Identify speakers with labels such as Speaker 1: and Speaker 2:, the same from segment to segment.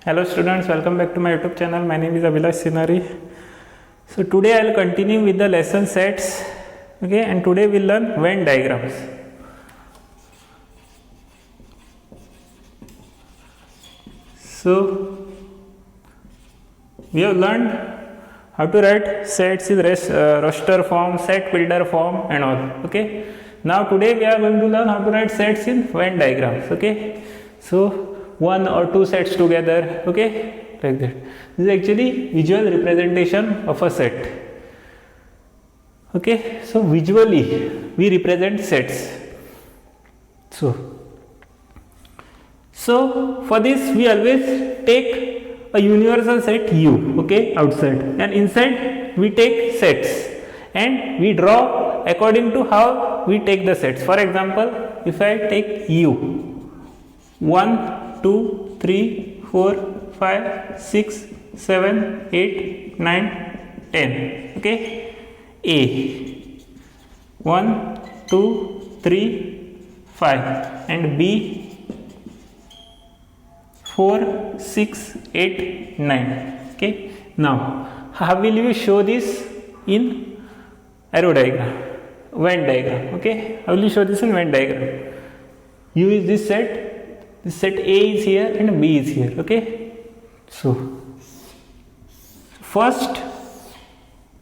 Speaker 1: Hello students, welcome back to my YouTube channel. My name is Abhilash Sinari. So today I will continue with the lesson sets. Okay, and today we will learn Venn diagrams. So we have learned how to write sets in roster form, set builder form and all. Okay. Now today we are going to learn how to write sets in Venn diagrams. Okay. So one or two sets together, okay, like that. This is actually visual representation of a set. Okay, so visually we represent sets. So for this we always take a universal set U, okay, outside, and inside we take sets and we draw according to how we take the sets. For example, if I take U, 1, 2, 3, 4, 5, 6, 7, 8, 9, 10. Okay. A 1, 2, 3, 5 and B 4, 6, 8, 9. Okay. Now, how will you show this in arrow diagram, Venn diagram? Okay. How will you show this in Venn diagram? U is this set. This set A is here and B is here. Okay. So first,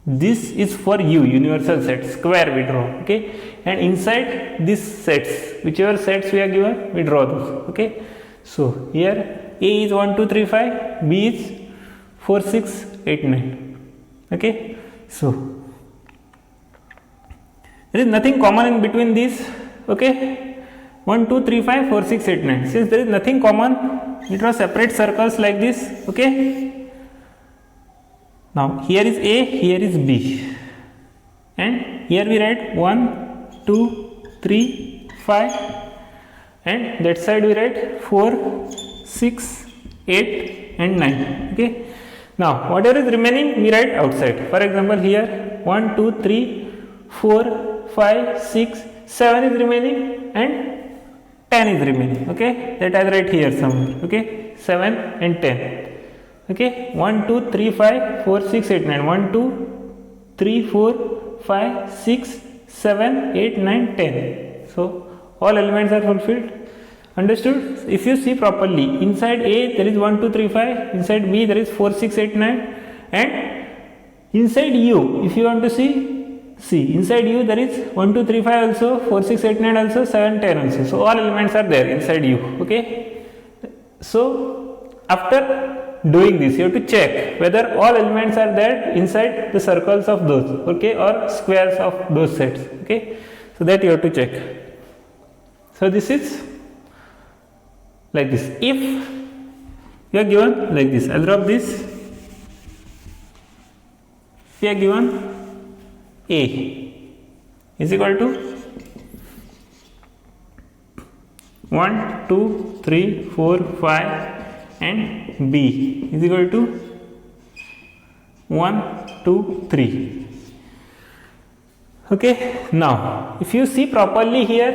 Speaker 1: this is for U, universal set, square we draw. Okay. And inside this sets, whichever sets we are given, we draw those. Okay. So here A is 1, 2, 3, 5, B is 4, 6, 8, 9. Okay. So there is nothing common in between these. Okay. 1, 2, 3, 5, 4, 6, 8, 9. Since there is nothing common, we draw separate circles like this. Okay. Now here is A, here is B, and here we write 1, 2, 3, 5, and that side we write 4, 6, 8, and 9. Okay. Now whatever is remaining, we write outside. For example, here 1, 2, 3, 4, 5, 6, 7 is remaining, and 10 is remaining. Okay, that I write here somewhere. Okay, 7 and 10. Okay, 1, 2, 3, 5, 4, 6, 8, 9. 1, 2, 3, 4, 5, 6, 7, 8, 9, 10. So all elements are fulfilled. Understood? If you see properly, inside A there is 1, 2, 3, 5. Inside B there is 4, 6, 8, 9. And inside U, if you want to see inside U there is 1, 2, 3, 5 also, 4, 6, 8, 9 also, 7, 10 also. So all elements are there inside U. Okay. So after doing this, you have to check whether all elements are there inside the circles of those, okay, or squares of those sets. Okay. So that you have to check. So this is like this. If you are given like this, I'll drop this. If you are given A is equal to 1, 2, 3, 4, 5 and B is equal to 1, 2, 3. Okay. Now if you see properly here,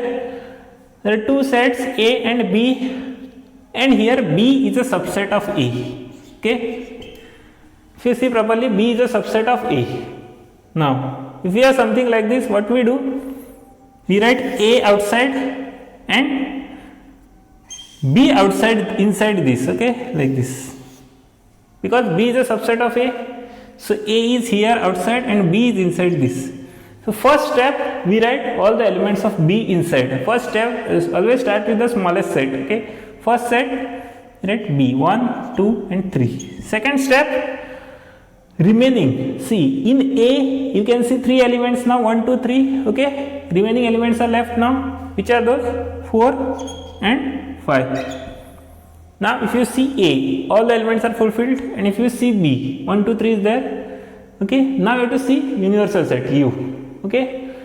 Speaker 1: there are two sets A and B, and here B is a subset of A. Okay. If you see properly, B is a subset of A. Now if we have something like this, what we do? We write A outside and B outside inside this, okay, like this. Because B is a subset of A, so A is here outside and B is inside this. So first step, we write all the elements of B inside. First step is always start with the smallest set, okay. First set, write B, 1, 2 and 3. Second step, remaining, see in A you can see 3 elements now, 1, 2, 3, okay. Remaining elements are left now. Which are those? 4 and 5. Now if you see A, all the elements are fulfilled, and if you see B, 1, 2, 3 is there. Okay. Now you have to see universal set U. Okay.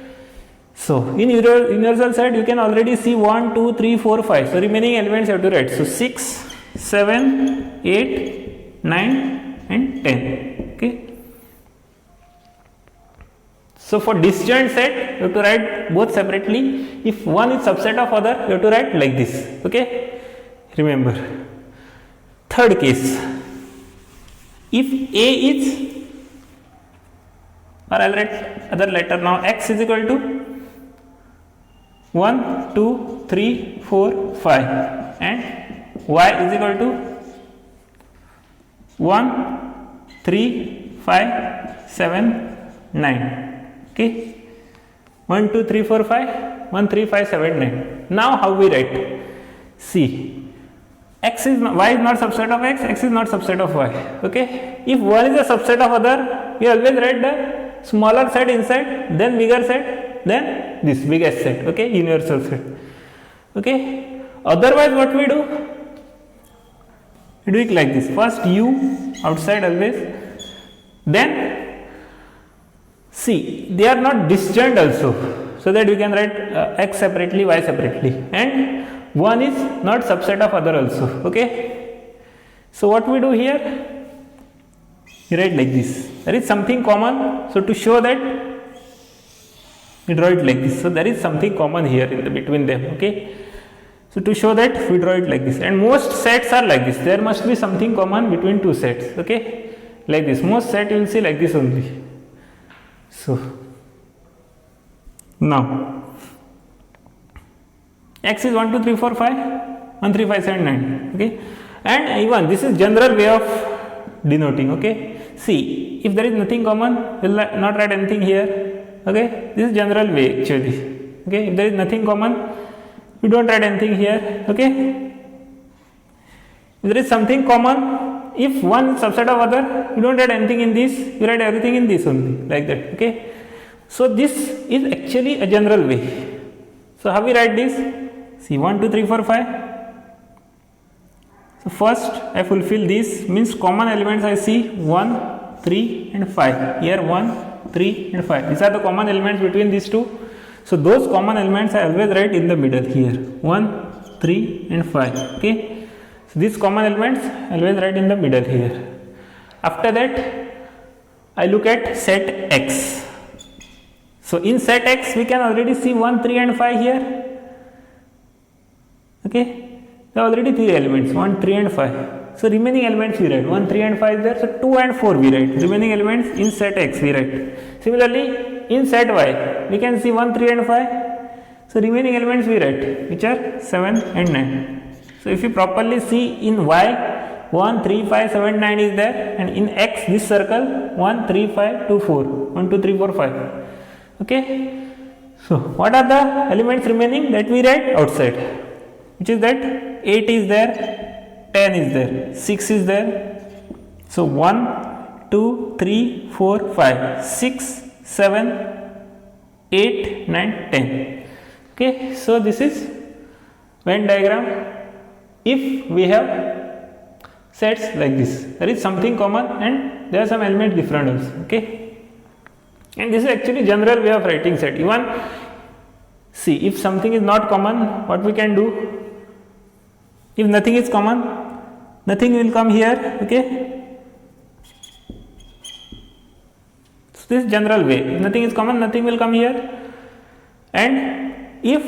Speaker 1: So in universal set you can already see 1, 2, 3, 4, 5. So remaining elements you have to write. So 6, 7, 8, 9 and 10. Okay. So for disjoint set, you have to write both separately. If one is subset of other, you have to write like this. Okay. Remember. third case, if A is, or I'll write other letter now, x is equal to 1 2 3 4 5 and y is equal to 1 3 5 7 9. Okay, 1 2 3 4 5 1 3 5 7 9. Now how we write? See, x is y is not subset of x is not subset of y. Okay, if one is a subset of other, we always write the smaller set inside, then bigger set, then this biggest set. Okay, universal set. Okay, otherwise what we do? We do it like this: first u outside always, then see, they are not disjoint also, so that we can write x separately, y separately, and one is not subset of other also. Okay, so what we do here, we write like this. There is something common, so to show that we draw it like this. So there is something common here in the between them. Okay, so to show that we draw it like this, and most sets are like this. There must be something common between two sets. Okay, like this. Most set you will see like this only. So now x is 1 2 3 4 5 1 3 5 7 9. Okay, and even this is general way of denoting. Okay, see, if there is nothing common, we will not write anything here. Okay, this is general way actually. Okay, if there is nothing common, we don't write anything here. Okay, if there is something common, if one subset of other, we don't write anything in this, we write everything in this only, like that. Okay, so this is actually a general way. So how we write this? See, 1 2 3 4 5. So first I fulfill this, means common elements I see 1 3 and 5. Here 1 3 and 5. These are the common elements between these two. So those common elements I always write in the middle here, 1 3 and 5. Okay, so these common elements I always write in the middle here. After that I look at set x. So in set x we can already see 1 3 and 5 here. Okay, there are already 3 elements, 1 3 and 5. So remaining elements we write 1 3 and 5 there, so 2 and 4 we write. Remaining elements in set x we write. Similarly in set y we can see 1 3 and 5. So remaining elements we write, which are 7 and 9. So if you properly see, in y 1 3 5 7 9 is there, and in x this circle 1 3 5 2 4 1 2 3 4 5. Okay, so what are the elements remaining that we write outside, which is that 8 is there, 10 is there, 6 is there. So 1 2 3 4 5 6 7 8 9 10. Okay, so this is Venn diagram. If we have sets like this, there is something common and there are some elements different also. Okay, and this is actually general way of writing set. Even see, if something is not common, what we can do? If nothing is common, nothing will come here. Okay, so this is general way. If nothing is common, nothing will come here, and if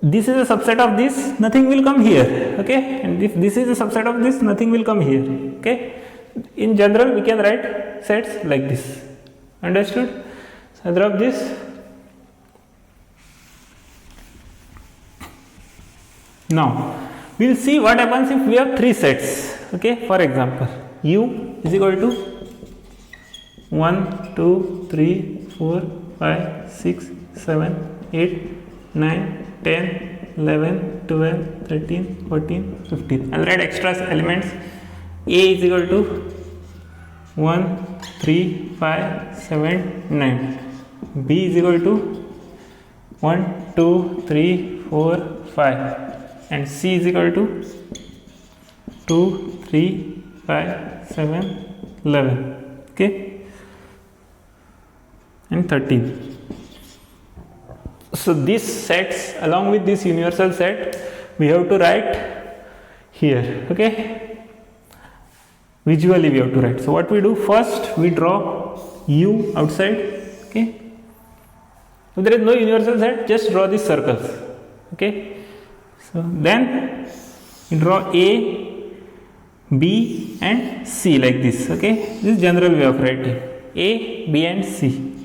Speaker 1: this is a subset of this, nothing will come here. Okay, and if this is a subset of this, nothing will come here. Okay, in general we can write sets like this. Understood? So I drop this. Now we will see what happens if we have 3 sets. Okay, for example, u is equal to 1 2 3 4 5 6 7 8 9 10 11 12 13 14 15. I will write extra elements. A is equal to 1 3 5 7 9. B is equal to 1 2 3 4 5, and C is equal to 2 3 5 7 11. Okay, and 13. So these sets along with this universal set we have to write here. Okay, visually we have to write. So what we do, first we draw u outside. Okay, if there is no universal set, just draw these circles. Okay, so then we draw A, B and C like this. Okay, this is general way of writing A, B and C.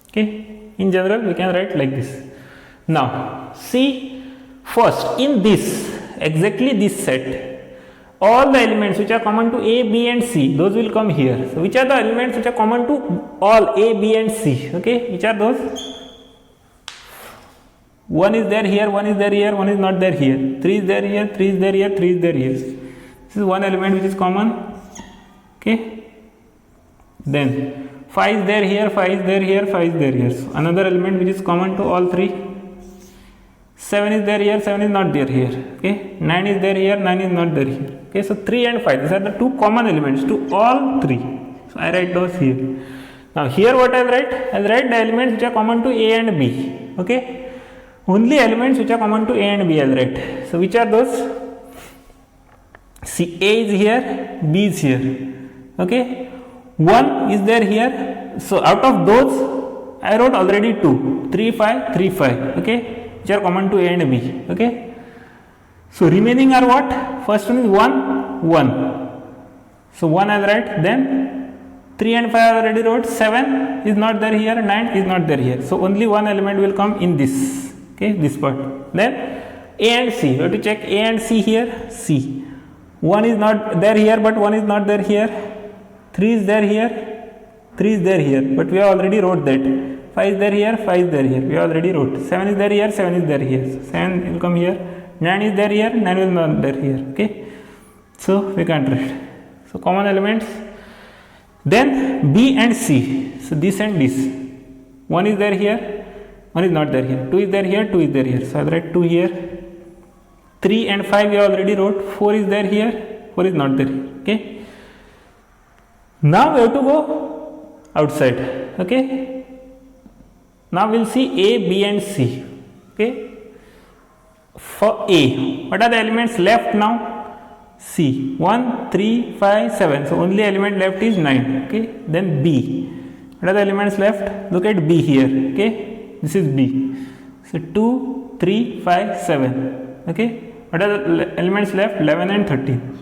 Speaker 1: Okay, in general we can write like this. Now see, first in this, exactly this set, all the elements which are common to A, B and C, those will come here. So which are the elements which are common to all A, B and C? Okay, which are those? 1 is there here, 1 is there here, 1 is not there here, 3 is there here, 3 is there here, 3 is there here. This is one element which is common. Okay, then 5 is there here, 5 is there here, 5 is there here. So another element which is common to all three. 7 is there here, 7 is not there here. Okay, 9 is there here, 9 is not there here. Okay, so 3 and 5, these are the two common elements to all three. So I write those here. Now here what I write? I write the elements which are common to A and B. Okay, only elements which are common to A and B I will write. So which are those? See, A is here, B is here. Okay, 1 is there here. So out of those I wrote already 2, 3, 5, 3, 5. Okay, which are common to A and B. Okay, so remaining are what? First one is 1, 1. So 1 I will write. Then 3 and 5 I already wrote. 7 is not there here, 9 is not there here. So only one element will come in this. Okay, this part. Then A and C, we have to check A and C here. C, 1 is not there here, but 1 is not there here. 3 is there here, 3 is there here, but we have already wrote that. 5 is there here, 5 is there here, we already wrote. 7 is there here, 7 is there here, so 7 will come here. 9 is there here, 9 will not there here. Okay, so we can't write. So common elements. Then B and C, so this and this. 1 is there here, 1 is not there here, 2 is there here, 2 is there here, so I will write 2 here. 3 and 5 we already wrote. 4 is there here, 4 is not there here. Okay, now we have to go outside. Okay, now we will see A, B and C. Okay, for A, what are the elements left now? C, 1, 3, 5, 7, so only element left is 9. Okay, then B, what are the elements left? Look at B here. Okay, this is B, so 2, 3, 5, 7. Okay, what are the elements left? 11 and 13.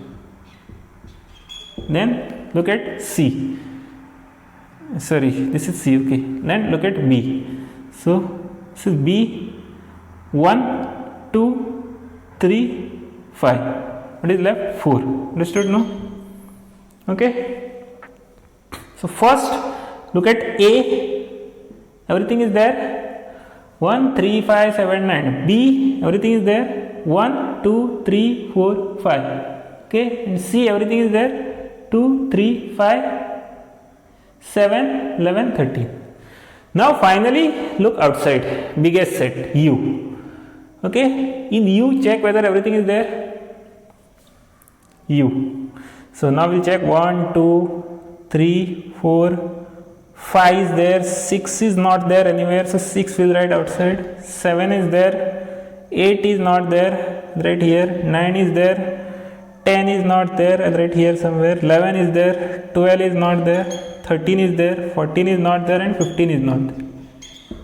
Speaker 1: Then look at C, sorry, this is C. Okay, then look at B. So this is B, 1, 2, 3, 5. What is left? 4. Understood? No? Okay. So first look at A, everything is there. 1, 3, 5, 7, 9. B, everything is there. 1, 2, 3, 4, 5. Okay, and C, everything is there. 2, 3, 5, 7, 11, 13. Now finally look outside, biggest set, U. Okay, in U check whether everything is there. U. So now we'll check 1, 2, 3, 4, 5 is there, 6 is not there anywhere, so 6 will write outside. 7 is there, 8 is not there, right here. 9 is there, 10 is not there, right here somewhere. 11 is there, 12 is not there, 13 is there, 14 is not there, and 15 is not there.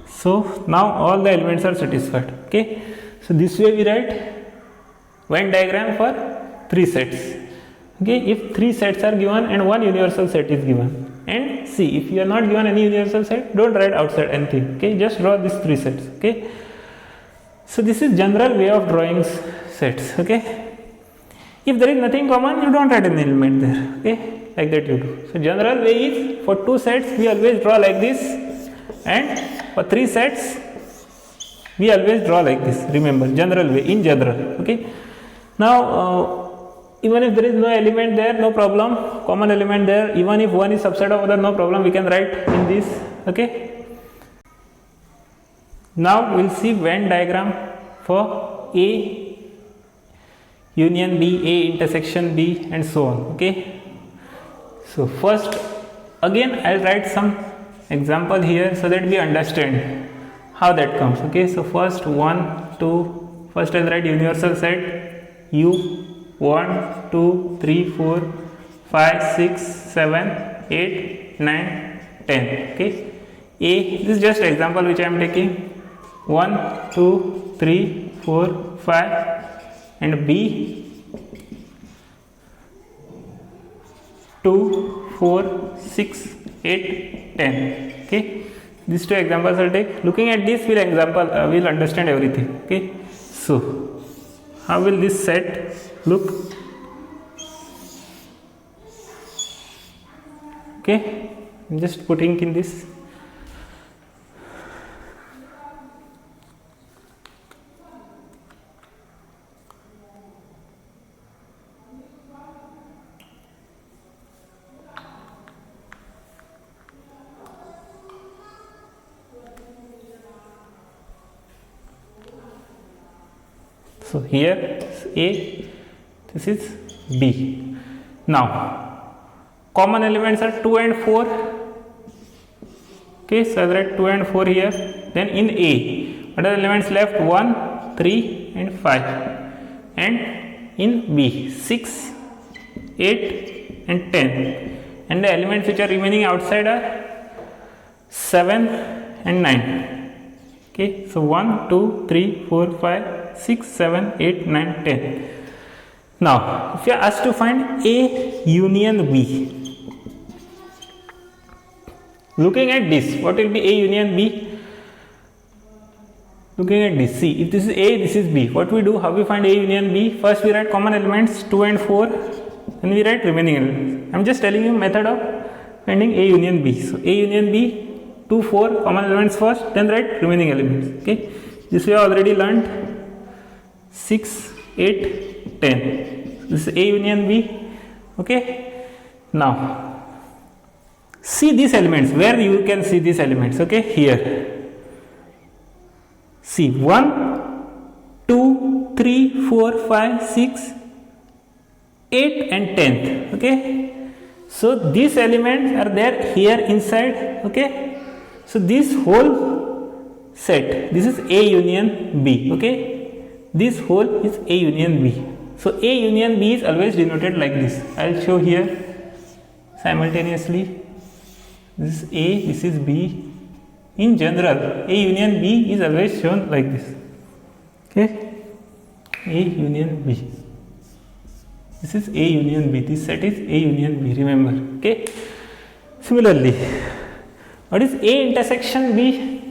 Speaker 1: So now all the elements are satisfied. Okay, so this way we write Venn diagram for 3 sets. Okay, if 3 sets are given and one universal set is given, and see, if you are not given any universal set, don't write outside anything. Okay, just draw these 3 sets. Okay, so this is general way of drawing sets. Okay, if there is nothing common, you don't write an element there. Okay, like that you do. So general way is for 2 sets we always draw like this, and for 3 sets we always draw like this. Remember, general way, in general. Okay, now even if there is no element there, no problem, common element there, even if one is subset of other, no problem, we can write in this. Okay, now we will see Venn diagram for A union B, A intersection B, and so on. Okay, so first again I will write some example here so that we understand how that comes. Okay, so first 1, 2, first I will write universal set U. 1, 2, 3, 4, 5, 6, 7, 8, 9, 10. Okay, A, this is just example which I am taking. 1, 2, 3, 4, 5, and B 2, 4, 6, 8, 10. Okay, these two examples I'll take. Looking at this, we'll understand everything. Okay, so how will this set look? Okay, I'm just putting in this. So here is A, this is B. Now common elements are 2 and 4. Okay, so I write 2 and 4 here. Then in A, what are the elements left? 1, 3 and 5. And in B, 6, 8 and 10. And the elements which are remaining outside are 7 and 9. Okay, so 1, 2, 3, 4, 5, 6, 7, 8, 9, 10. Now, if you are asked to find A union B, looking at this, what will be A union B? Looking at this, see, if this is A, this is B. What we do, how we find A union B? First we write common elements 2 and 4, then we write remaining elements. I am just telling you method of finding A union B. So, A union B, 2, 4 common elements first, then write remaining elements. Okay, this we have already learned. 6, 8, 10. This is A union B. Okay, now see these elements, where you can see these elements. Okay, here see 1, 2, 3, 4, 5, 6, 8 and 10th. Okay, so these elements are there here inside. Okay, so this whole set, this is A union B. Okay, this whole is A union B. So A union B is always denoted like this. I will show here simultaneously. This is A, this is B. In general, A union B is always shown like this. Okay, A union B. This is A union B. This set is A union B. Remember. Okay. Similarly, what is A intersection B?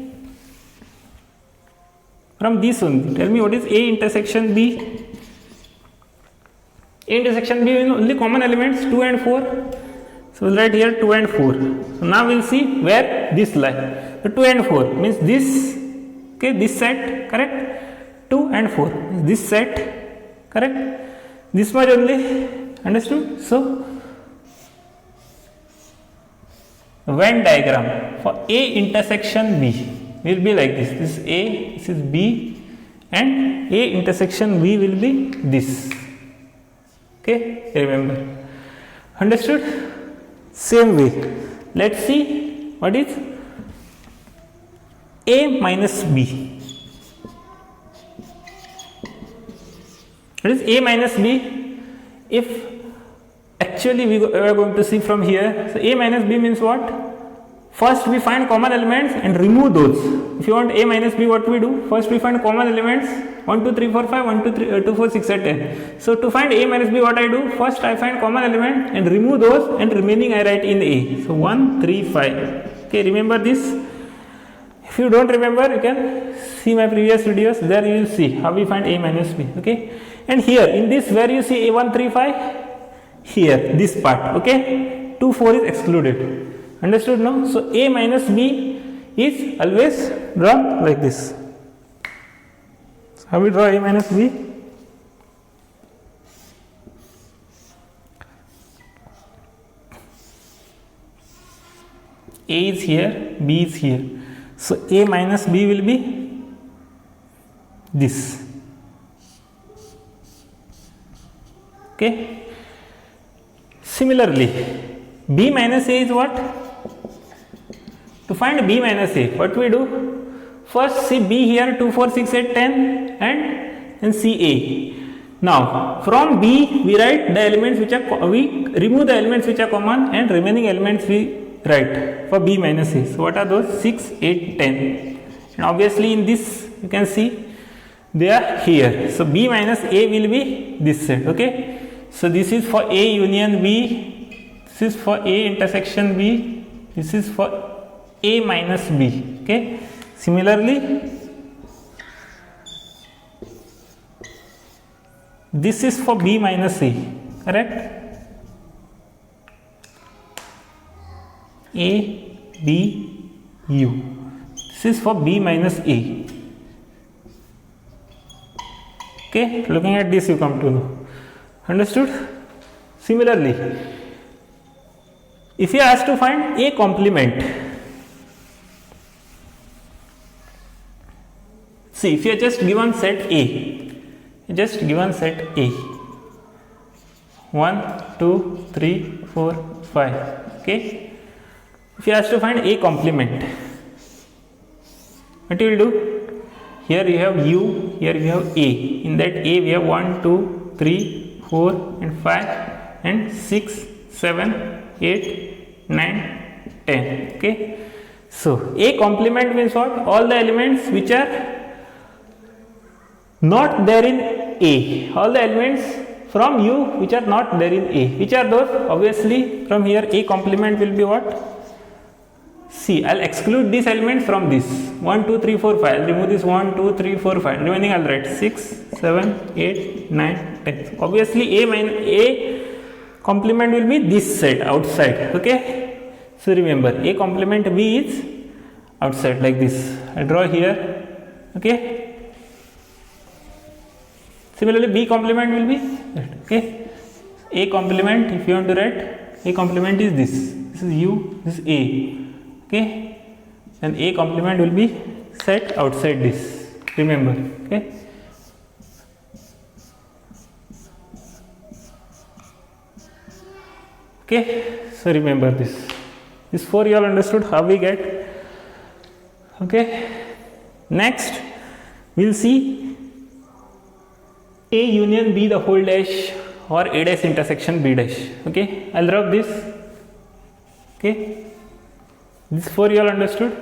Speaker 1: From this only, tell me what is A intersection B? A intersection B is only common elements 2 and 4. So we'll write here 2 and 4. So now we'll see where this lie. So 2 and 4 means this. Okay, this set, correct? 2 and 4 this set, correct? This much only, understood? So Venn diagram for A intersection B will be like this. This is A, this is B, and A intersection B will be this. Okay, remember. Understood? Same way. Let's see what is A minus B. What is A minus B? If actually we are going to see from here, so A minus B means what? First we find common elements and remove those. If you want A minus B, what we do? First we find common elements 1, 2, 3, 4, 5, 1, 2, 3, 2, 4, 6, 10. So to find A minus B, what I do? First I find common element and remove those, and remaining I write in A. So 1, 3, 5. Okay, remember this. If you don't remember, you can see my previous videos. There you will see how we find A minus B. Okay, and here in this where you see A1, 3, 5. Here this part. Okay, 2, 4 is excluded. Understood now? So A minus B is always drawn like this. So how we draw A minus B? A is here, B is here. So A minus B will be this. Okay. Similarly, B minus A is what? To find B minus A, what we do? First see B here 2, 4, 6, 8, 10 and then see A. Now from B we write the elements which are, we remove the elements which are common and remaining elements we write for B minus A. So what are those? 6, 8, 10. And obviously in this you can see they are here. So B minus A will be this set. Okay, so this is for A union B, this is for A intersection B, this is for A minus B. Okay, similarly this is for B minus A, correct? A, B, U. This is for B minus A. Okay, looking at this you come to know. Understood? Similarly, if you ask to find A complement, see, if you are just given set A, just given set A, 1, 2, 3, 4, 5. Okay, if you ask to find A complement, what you will do? Here you have U, here you have A. In that A we have 1, 2, 3, 4 and 5 and 6, 7, 8, 9, 10. Okay. So A complement means what? All the elements which are not there in A. All the elements from U which are not there in A. Which are those? Obviously from here A complement will be what? See, I will exclude this element from this 1, 2, 3, 4, 5. I will remove this 1, 2, 3, 4, 5. Remaining I will write 6, 7, 8, 9, 10. Obviously, A complement will be this set outside. Okay. So remember, A complement B is outside like this. I draw here. Okay. Similarly, B complement will be that. Okay. A complement, if you want to write, A complement is this. This is U, this is A. Okay, and A complement will be set outside this, remember. Okay, okay, so remember this 4 you all understood how we get. Okay, next we will see A union B the whole dash or A dash intersection B dash. Okay, I will rub this. Okay, this 4 you all understood.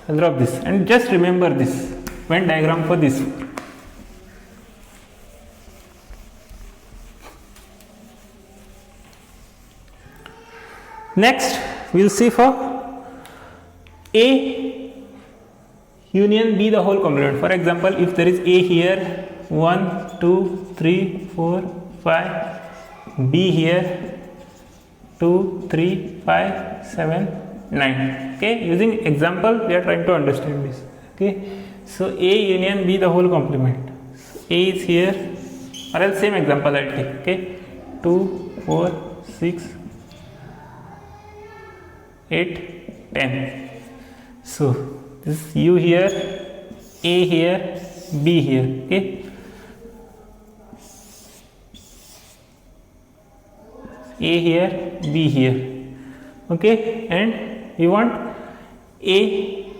Speaker 1: I will drop this and just remember this Venn diagram for this. Next we will see for A union B the whole complement. For example, if there is A here 1, 2, 3, 4, 5, B here 2, 3, 5, 7, 9. Okay, using example we are trying to understand this. Okay, so A union B the whole complement. A is here, or else same example I will take. Okay, 2, 4, 6, 8, 10. So this is U here, A here, B here. Okay, A here, B here. Okay, and we want A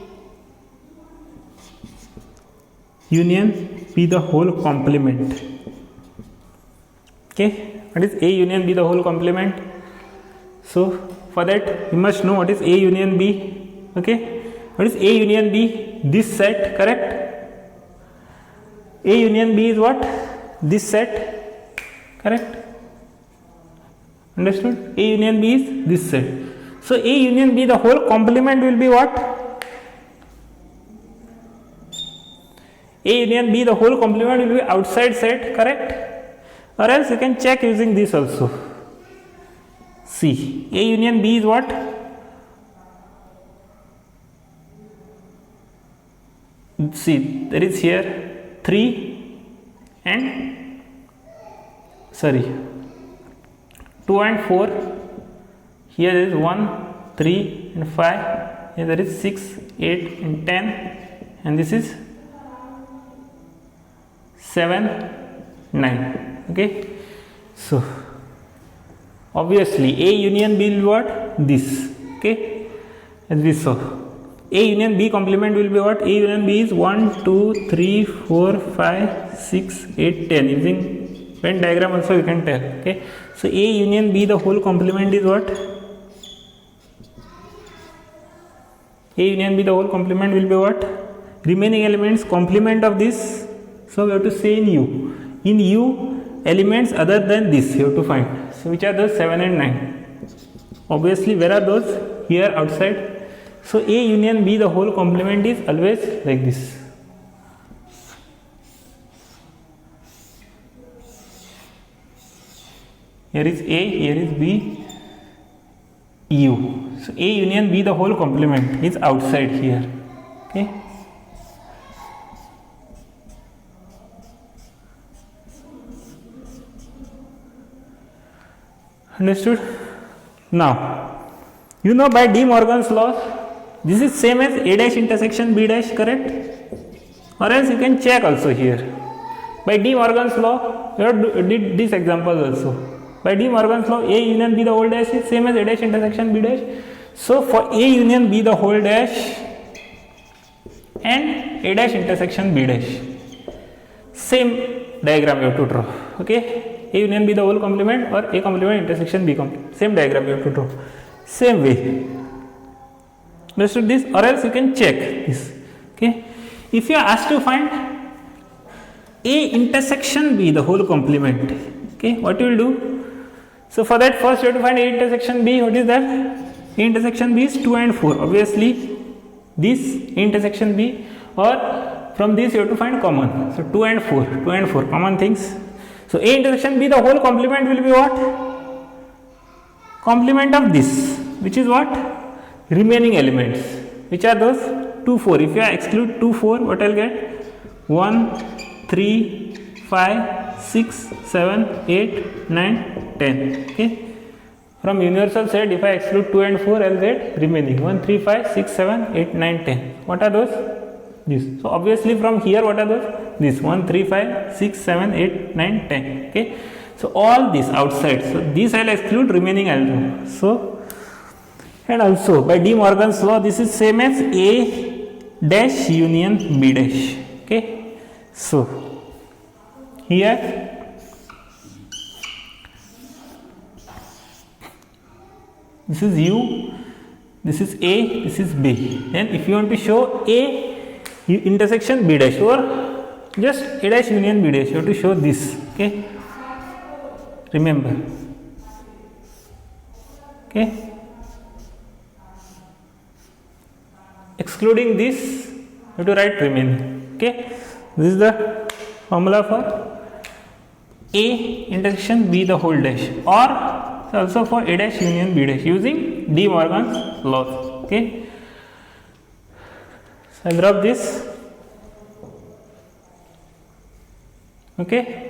Speaker 1: union B the whole complement. Okay, what is A union B the whole complement? So for that you must know what is A union B. Okay, what is A union B? This set, correct? A union B is what? This set, correct? Understood? A union B is this set. So A union B the whole complement will be what? A union B the whole complement will be outside set, correct? Or else you can check using this also. See, A union B is what? See, there is here 3 and 2 and 4. Here there is 1, 3 and 5. Here there is 6, 8 and 10. And this is 7, 9. Okay. So obviously A union B will be what? This. Okay. As we saw. A union B complement will be what? A union B is 1, 2, 3, 4, 5, 6, 8, 10. Using Venn diagram also you can tell. Okay. So A union B the whole complement is what? A union B the whole complement will be what? Remaining elements complement of this So we have to say in U. In U, elements other than this you have to find. So which are those? 7 and 9. Obviously, where are those? Here outside. So A union B, the whole complement is always like this. Here is A, here is B, U. So A union B, the whole complement is outside here. Okay. Understood? Now, you know by De Morgan's law, this is same as A dash intersection B dash, correct? Or else you can check also here. By De Morgan's law, you have did this example also. By De Morgan's law, A union B the whole dash is same as A dash intersection B dash. So for A union B the whole dash and A dash intersection B dash, same diagram you have to draw. Okay. A union B the whole complement or A complement intersection B complement. Same diagram you have to draw. Same way. Understood this? Or else you can check this. Okay. If you are asked to find A intersection B the whole complement, okay, what you will do? So for that, first you have to find A intersection B. What is that? A intersection B is 2 and 4. Obviously, this A intersection B, or from this you have to find common. So 2 and 4. 2 and 4 common things. So A intersection B, the whole complement will be what? Complement of this, which is what? Remaining elements. Which are those? 2, 4. If you exclude 2, 4, what I'll get? 1, 3, 5, 6, 7, 8, 9, 10. Okay. From universal set, if I exclude 2 and 4, I'll get remaining 1, 3, 5, 6, 7, 8, 9, 10. What are those? This. So obviously from here, what are those? This 1, 3, 5, 6, 7, 8, 9, 10. Okay. So all this outside. So this I'll exclude, remaining I'll do. So, and also by De Morgan's law, this is same as A dash union B dash. Okay. So here this is U, this is A, this is B. And if you want to show A intersection B dash or just A dash union B dash, you have to show this. Okay. Remember. Okay. Excluding this, you have to write remaining. Okay. This is the formula for A intersection B the whole dash, or also for A dash union B dash using De Morgan's law. Okay. So I'll drop this. Okay.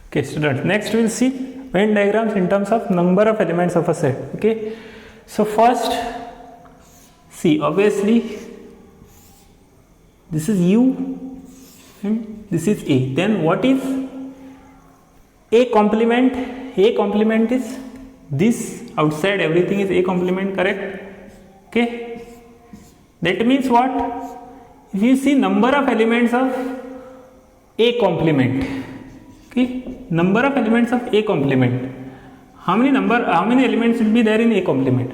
Speaker 1: Okay, students, next we will see Venn diagrams in terms of number of elements of a set. Okay. So first, see, obviously this is U and this is A. Then what is A complement? A complement is this, outside everything is A complement, correct? Okay. That means what? If you see number of elements of A complement, okay, number of elements of A complement, how many elements will be there in A complement?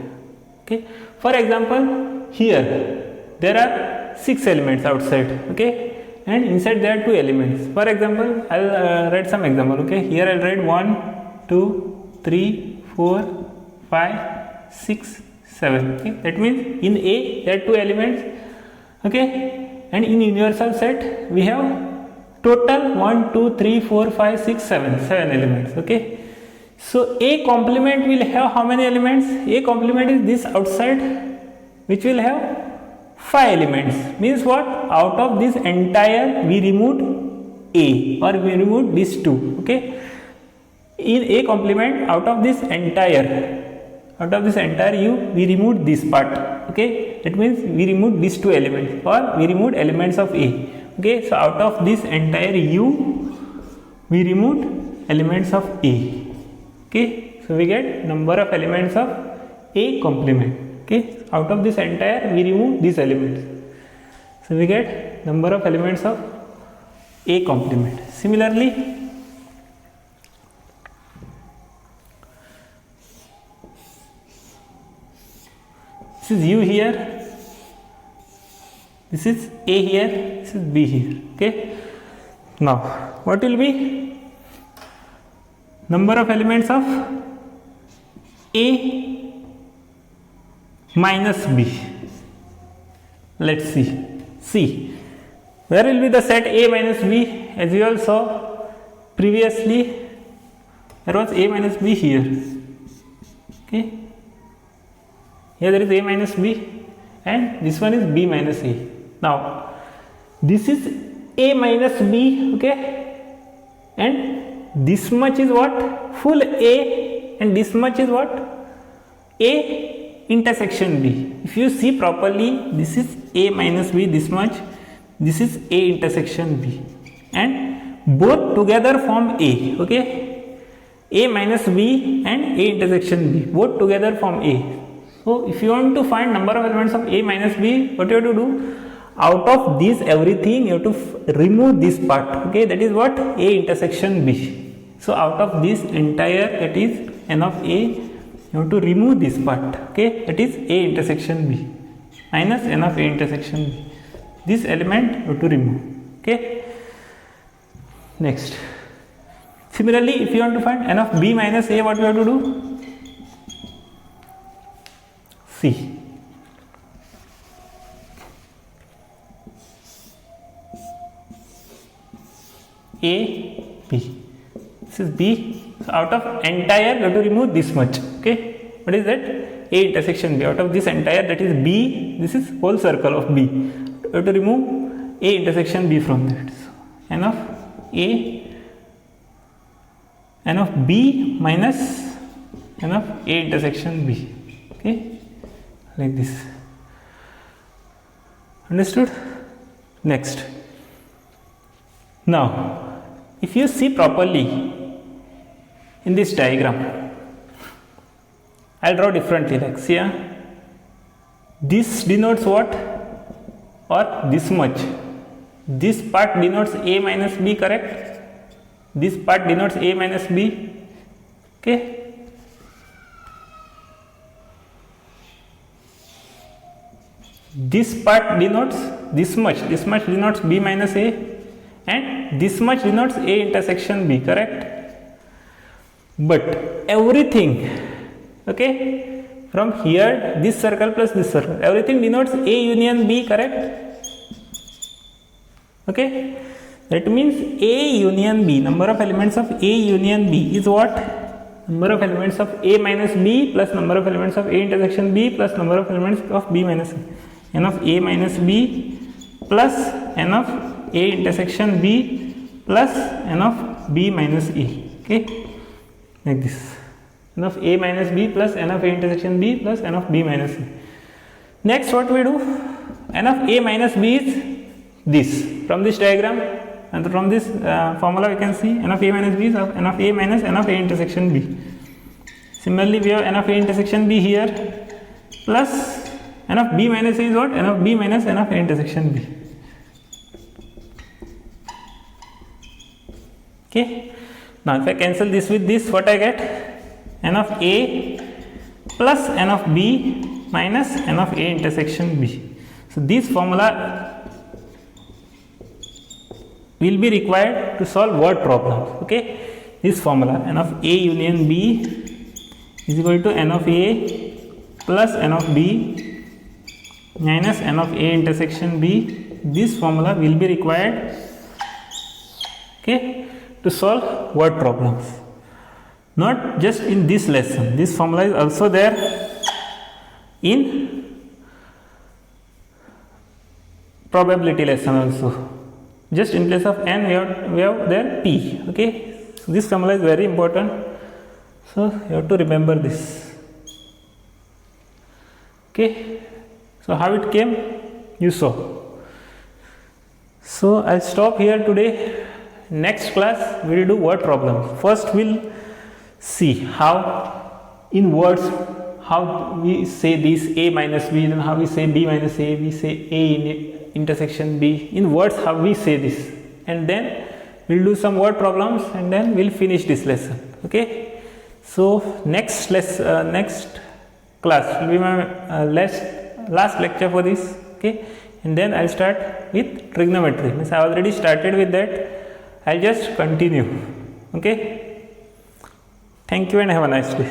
Speaker 1: Okay. For example, here there are 6 elements outside, okay, and inside there are 2 elements. For example, I'll write some example. Okay, here I'll write 1, 2, 3, 4, 5, 6, 7. Okay, that means in A there are 2 elements. Okay, and in universal set we have total 1, 2, 3, 4, 5, 6, 7 elements. Okay. So A complement will have how many elements? A complement is this outside, which will have 5 elements. Means what? Out of this entire we removed A, or we removed these 2. Okay. In A complement, out of this entire U, we removed this part. Okay. That means we removed these 2 elements, or we removed elements of A. Okay. So out of this entire U, we removed elements of A. Okay, so we get number of elements of A complement. Okay, out of this entire we remove these elements. So we get number of elements of A complement. Similarly, this is U here, this is A here, this is B here. Okay. Now, what will be number of elements of A minus B? Let's see. Where will be the set A minus B? As you all saw previously, there was A minus B here. Okay. Here there is A minus B and this one is B minus A. Now, this is A minus B, okay, and this much is what? Full A, and this much is what? A intersection B. If you see properly, this is A minus B, this much, this is A intersection B, and both together form A, okay. A minus B and A intersection B, both together form A. So, if you want to find number of elements of A minus B, what you have to do? Out of this everything, you have to remove this part, okay, that is what? A intersection B. So, out of this entire, that is N of A, you have to remove this part, okay, that is A intersection B minus N of A intersection B. This element you have to remove, okay. Next, similarly, if you want to find N of B minus A, what you have to do? C. A, B. This is B. So, out of entire, you have to remove this much, okay. What is that? A intersection B. Out of this entire, that is B, this is whole circle of B. You have to remove A intersection B from that. So, N of A, N of B minus N of A intersection B, okay, like this. Understood? Next. Now, if you see properly in this diagram, I will draw differently, like see here. This denotes what? Or this much. This part denotes A minus B, correct? This part denotes A minus B, okay. This part denotes this much denotes B minus A, and this much denotes A intersection B, correct? But everything, okay, from here, this circle plus this circle, everything denotes A union B, correct? Okay, that means A union B, number of elements of A union B is what? Number of elements of A minus B plus number of elements of A intersection B plus number of elements of B minus A. N of A minus B plus N of A intersection B plus N of B minus A, okay, like this. N of A minus B plus N of A intersection B plus N of B minus A. Next, what we do? N of A minus B is this. From this diagram and from this formula, we can see N of A minus B is of N of A minus N of A intersection B. Similarly, we have N of A intersection B here plus N of B minus A is what? N of B minus N of A intersection B. Okay. Now, if I cancel this with this, what I get? N of A plus N of B minus N of A intersection B. So, this formula will be required to solve word problems. Okay. This formula N of A union B is equal to N of A plus N of B minus N of A intersection B. This formula will be required, okay, to solve word problems. Not just in this lesson, this formula is also there in probability lesson also. Just in place of N, we have there P, okay. So, this formula is very important, so you have to remember this, okay. So, how it came, you saw. So, I will stop here today. Next class, we will do word problems. First, we will see how in words, how we say this A minus B, then how we say B minus A, we say A intersection B. In words, how we say this, and then we'll do some word problems, and then we'll finish this lesson. Okay. So next class will be my last lecture for this. Okay, and then I'll start with trigonometry. Means I already started with that. I'll just continue. Okay. Thank you and have a nice day.